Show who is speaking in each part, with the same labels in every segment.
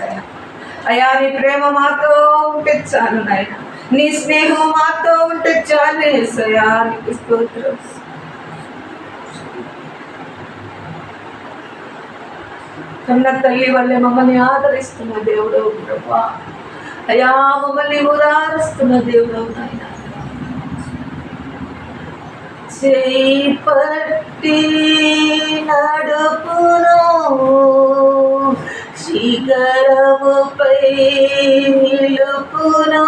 Speaker 1: యేసయ్యా. అయ్యా నీ ప్రేమ మాతో ఉంటే చాలు నాయన, నీ స్నేహం మాతో ఉంటే చాలు యేసయ్యా. నీకు స్తోత్రం. కన్న తల్లి వల్లే మమ్మల్ని ఆదరిస్తున్న దేవుడు ప్రభా. అయ్యా మమ్మల్ని ఉదారిస్తున్న దేవుడు నాయన. చేపట్టి నడుపును శిఖరముపై నిలుపును,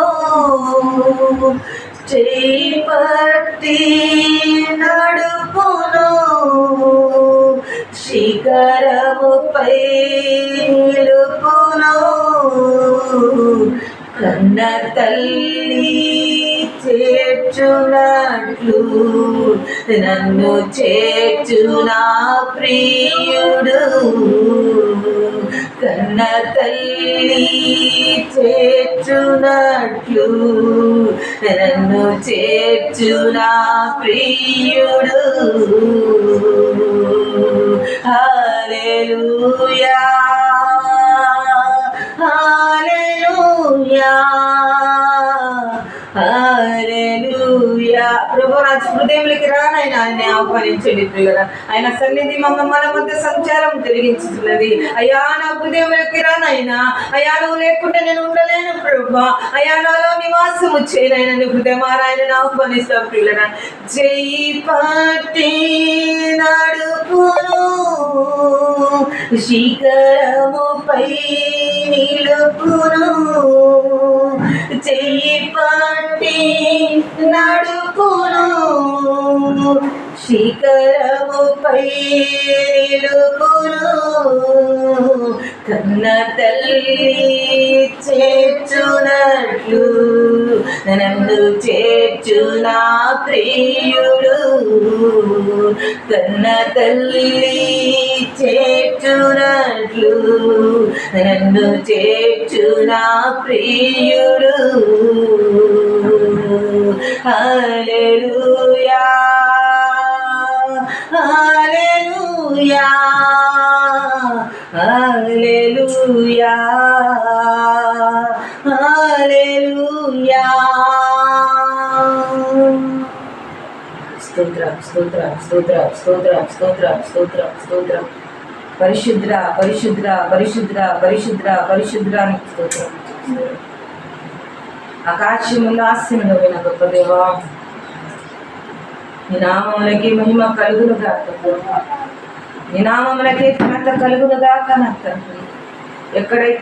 Speaker 1: చేపట్టి నడుపును శిఖరముపై నిలుపును. కన్న తల్లి చేర్చునట్లు నన్ను చేర్చునా ప్రియుడు. కన్న తల్లి చేర్చునట్లు నన్ను చేర్చునా ప్రియుడు. హల్లెలూయా హల్లెలూయా హల్లెలూయా. ప్రభు నా హృదయంలోకి రానైనా ఆయన ఆహ్వానించండి ప్రియులారా. ఆయన సన్నిధి మన మధ్య సంచారం జరిగించుతున్నది. అయ్యా నా హృదయంలోకి రానైనా, అయ్యా నువ్వు లేకుండా నేను ఉండలేను ప్రభా. అయ్యా నాలో నివాసము చేయనైనా నీ హృదయమారా ఆయనను ఆహ్వానిస్తాం ప్రియులారా. చేయి పట్టి నడుపును శిఖరముపై నిలుపును, చెయ్యి పట్టి నడుపును శిఖరముపై నిలుపును. కన్న తల్లి చేర్చునట్లు నన్ను చేర్చునా ప్రియుడు. కన్న తల్లి చేర్చునట్లు నన్ను చేర్చునా ప్రియుడు. హల్లెలూయా హల్లెలూయా హల్లెలూయా హల్లెలూయా. స్తోత్రం స్తోత్రం స్తోత్రం స్తోత్రం స్తోత్రం స్తోత్రం స్తోత్రం. పరిశుద్ర పరిశుద్ర పరిశుద్ర పరిశుద్ర పరిశుద్రానికి స్తోత్రం. ఆకాశములో ఆశీనుడైన గొప్ప దేవా, నీ నామములకి మహిమ కలుగునుగాక ప్రభా. నీ నామములకి ఘనత కలుగునుగాక నా తండ్రి. ఎక్కడైతే